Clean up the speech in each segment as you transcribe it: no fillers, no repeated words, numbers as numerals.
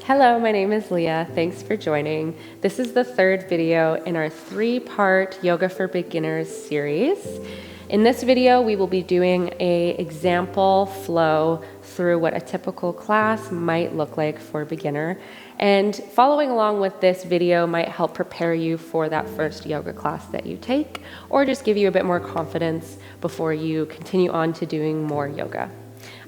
Hello, my name is Leah. Thanks for joining. This is the third video in our 3-part Yoga for Beginners series. In this video, we will be doing an example flow through what a typical class might look like for a beginner. And following along with this video might help prepare you for that first yoga class that you take, or just give you a bit more confidence before you continue on to doing more yoga.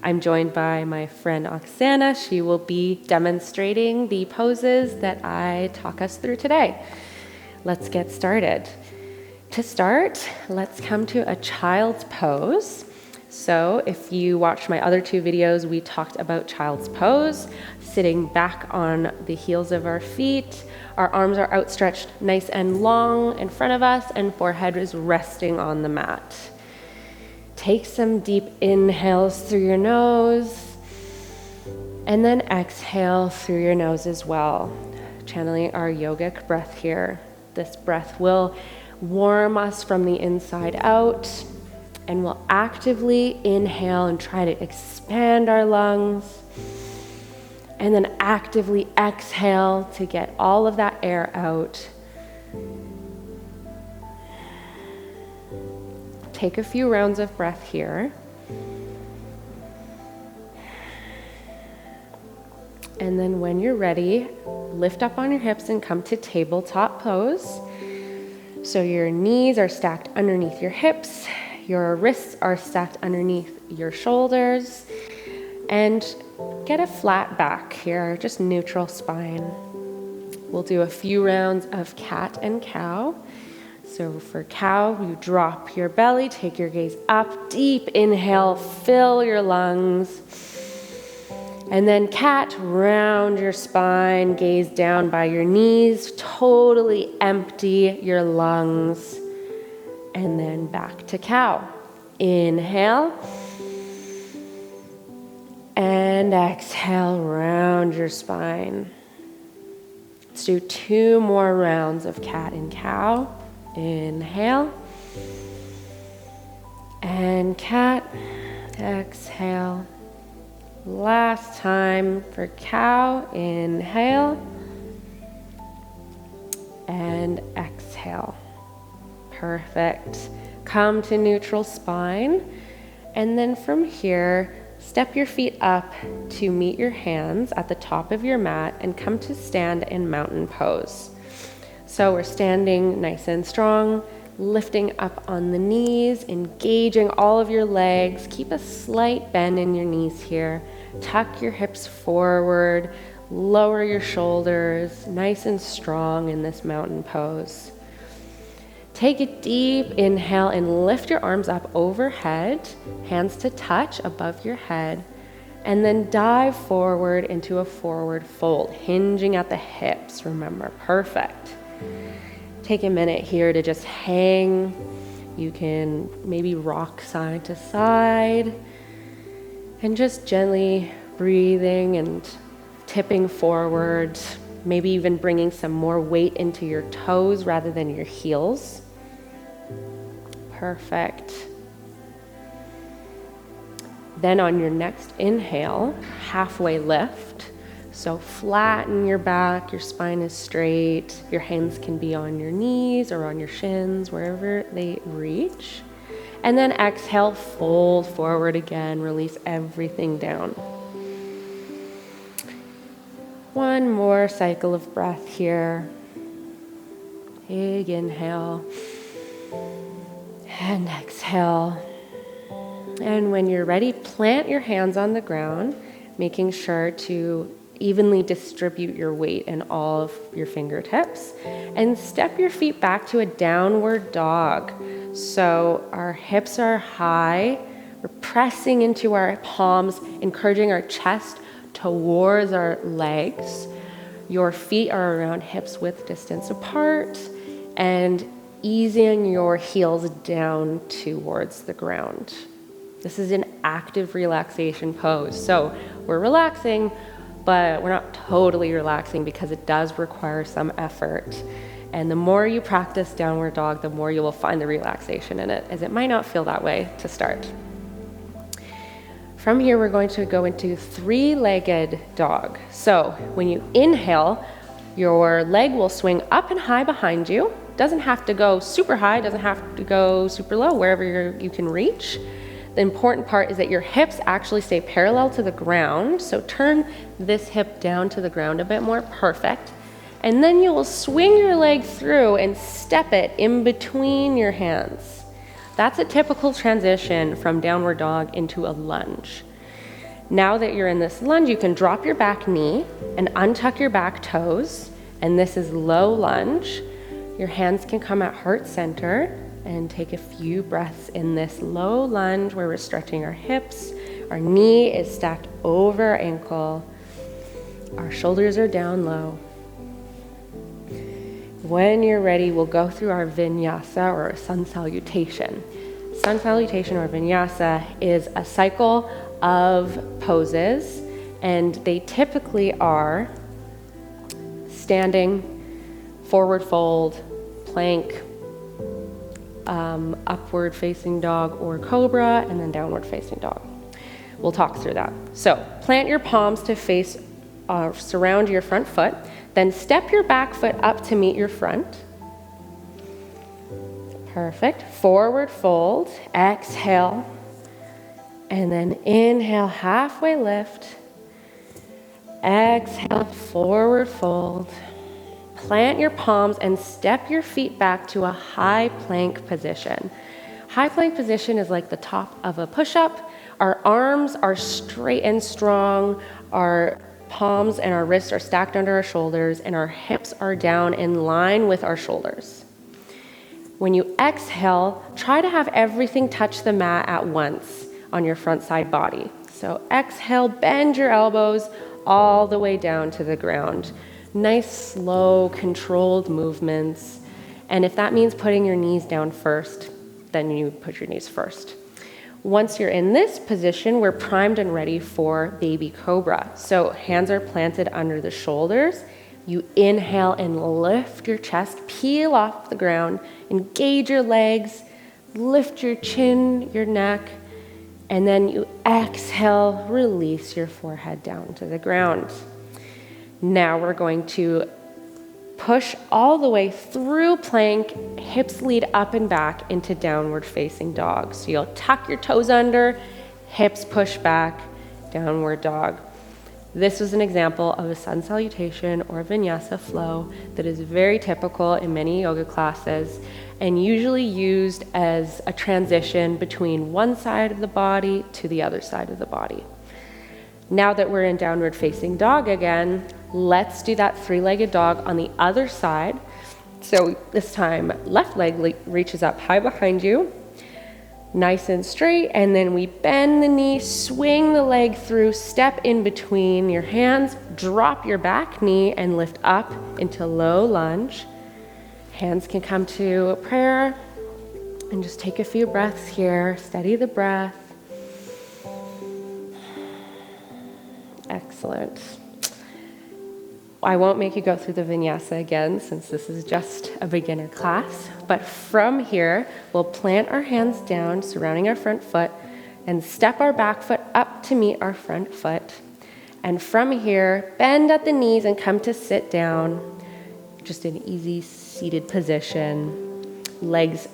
I'm joined by my friend Oksana. She will be demonstrating the poses that I talk us through today. Let's get started. To start, let's come to a child's pose. So if you watched my other 2 videos, we talked about child's pose, sitting back on the heels of our feet. Our arms are outstretched nice and long in front of us, and forehead is resting on the mat. Take some deep inhales through your nose, and then exhale through your nose as well. Channeling our yogic breath here. This breath will warm us from the inside out, and we'll actively inhale and try to expand our lungs, and then actively exhale to get all of that air out. Take a few rounds of breath here. And then when you're ready, lift up on your hips and come to tabletop pose. So your knees are stacked underneath your hips, your wrists are stacked underneath your shoulders, and get a flat back here, just neutral spine. We'll do a few rounds of cat and cow. So for cow, you drop your belly, take your gaze up, deep inhale, fill your lungs. And then cat, round your spine, gaze down by your knees, totally empty your lungs. And then back to cow. Inhale. And exhale, round your spine. Let's do 2 more rounds of cat and cow. Inhale, and cat, exhale. Last time for cow, inhale, and exhale. Perfect. Come to neutral spine, and then from here, step your feet up to meet your hands at the top of your mat and come to stand in mountain pose. So we're standing nice and strong, lifting up on the knees, engaging all of your legs. Keep a slight bend in your knees here. Tuck your hips forward, lower your shoulders, nice and strong in this mountain pose. Take a deep inhale and lift your arms up overhead, hands to touch above your head, and then dive forward into a forward fold, hinging at the hips, remember, perfect. Take a minute here to just hang. You can maybe rock side to side and just gently breathing and tipping forward, maybe even bringing some more weight into your toes rather than your heels. Perfect. Then on your next inhale, halfway lift. So flatten your back, your spine is straight, your hands can be on your knees or on your shins, wherever they reach. And then exhale, fold forward again, release everything down. One more cycle of breath here. Big inhale and exhale. And when you're ready, plant your hands on the ground, making sure to evenly distribute your weight in all of your fingertips, and step your feet back to a downward dog. So our hips are high, we're pressing into our palms, encouraging our chest towards our legs. Your feet are around hips width distance apart, and easing your heels down towards the ground. This is an active relaxation pose. So we're relaxing, but we're not totally relaxing because it does require some effort. And the more you practice downward dog, the more you will find the relaxation in it, as it might not feel that way to start. From here, we're going to go into three-legged dog. So when you inhale, your leg will swing up and high behind you. Doesn't have to go super high, doesn't have to go super low, wherever you can reach. The important part is that your hips actually stay parallel to the ground. So turn this hip down to the ground a bit more, perfect. And then you will swing your leg through and step it in between your hands. That's a typical transition from downward dog into a lunge. Now that you're in this lunge, you can drop your back knee and untuck your back toes. And this is low lunge. Your hands can come at heart center and take a few breaths in this low lunge where we're stretching our hips. Our knee is stacked over our ankle. Our shoulders are down low. When you're ready, we'll go through our vinyasa or sun salutation. Sun salutation or vinyasa is a cycle of poses, and they typically are standing, forward fold, plank, upward facing dog or cobra, and then downward facing dog. We'll talk through that. So plant your palms to face, surround your front foot, then step your back foot up to meet your front. Perfect. Forward fold, exhale, and then inhale, halfway lift. Exhale, forward fold. Plant your palms and step your feet back to a high plank position. High plank position is like the top of a push-up. Our arms are straight and strong. Our palms and our wrists are stacked under our shoulders, and our hips are down in line with our shoulders. When you exhale, try to have everything touch the mat at once on your front side body. So exhale, bend your elbows all the way down to the ground. Nice, slow, controlled movements. And if that means putting your knees down first, then you put your knees first. Once you're in this position, we're primed and ready for baby cobra. So hands are planted under the shoulders. You inhale and lift your chest, peel off the ground, engage your legs, lift your chin, your neck, and then you exhale, release your forehead down to the ground. Now we're going to push all the way through plank, hips lead up and back into downward facing dog. So you'll tuck your toes under, hips push back, downward dog. This is an example of a sun salutation or vinyasa flow that is very typical in many yoga classes and usually used as a transition between one side of the body to the other side of the body. Now that we're in downward facing dog again, let's do that three-legged dog on the other side. So this time, left leg reaches up high behind you, nice and straight, and then we bend the knee, swing the leg through, step in between your hands, drop your back knee, and lift up into low lunge. Hands can come to a prayer, and just take a few breaths here, steady the breath. Excellent. I won't make you go through the vinyasa again since this is just a beginner class, but from here, we'll plant our hands down, surrounding our front foot, and step our back foot up to meet our front foot. And from here, bend at the knees and come to sit down, just an easy seated position, legs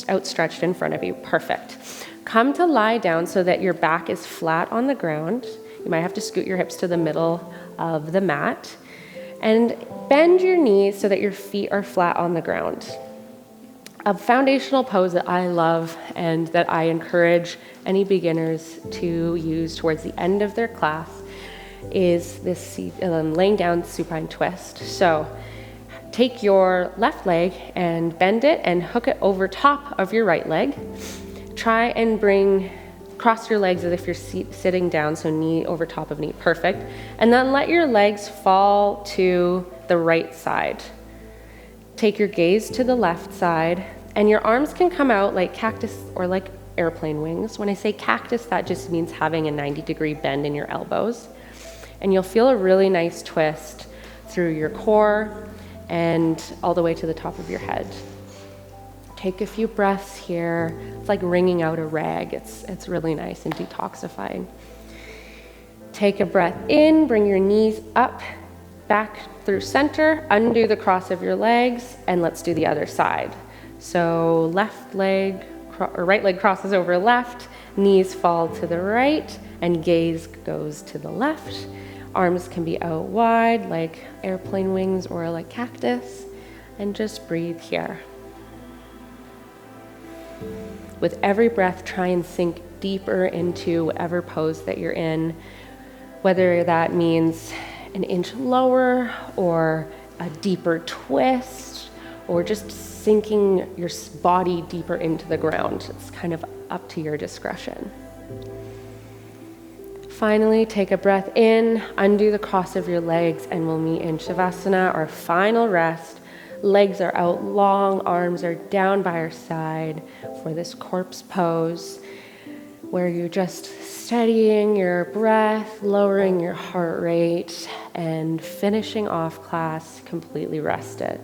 outstretched in front of you, perfect. Come to lie down so that your back is flat on the ground. You might have to scoot your hips to the middle of the mat. And bend your knees so that your feet are flat on the ground. A foundational pose that I love and that I encourage any beginners to use towards the end of their class is this laying down supine twist. So take your left leg and bend it and hook it over top of your right leg. Try and cross your legs as if you're sitting down, so knee over top of knee, perfect. And then let your legs fall to the right side. Take your gaze to the left side, and your arms can come out like cactus or like airplane wings. When I say cactus, that just means having a 90-degree bend in your elbows. And you'll feel a really nice twist through your core and all the way to the top of your head. Take a few breaths here. It's like wringing out a rag. It's really nice and detoxifying. Take a breath in, bring your knees up, back through center, undo the cross of your legs, and let's do the other side. So left leg, or right leg crosses over left, knees fall to the right, and gaze goes to the left. Arms can be out wide like airplane wings or like cactus, and just breathe here. With every breath, try and sink deeper into whatever pose that you're in, whether that means an inch lower or a deeper twist or just sinking your body deeper into the ground. It's kind of up to your discretion. Finally, take a breath in, undo the cross of your legs, and we'll meet in Shavasana, our final rest. Legs are out long, arms are down by our side for this corpse pose, where you're just steadying your breath, lowering your heart rate, and finishing off class completely rested.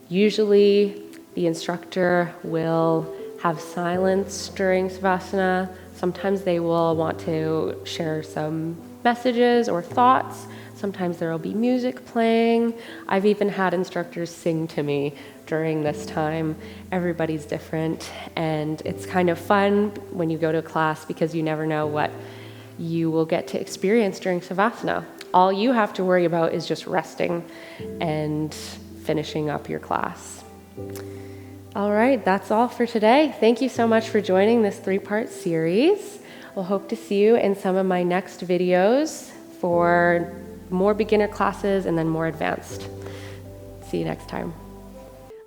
Usually, the instructor will have silence during Savasana. Sometimes they will want to share some messages or thoughts. Sometimes there will be music playing. I've even had instructors sing to me during this time. Everybody's different, and it's kind of fun when you go to a class because you never know what you will get to experience during Savasana. All you have to worry about is just resting and finishing up your class. All right, that's all for today. Thank you so much for joining this 3-part series. We'll hope to see you in some of my next videos for more beginner classes and then more advanced. See you next time.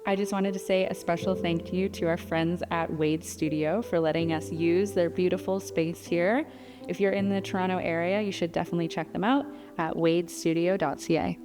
I just wanted to say a special thank you to our friends at Wade Studio for letting us use their beautiful space here. If you're in the Toronto area, you should definitely check them out at wadestudio.ca.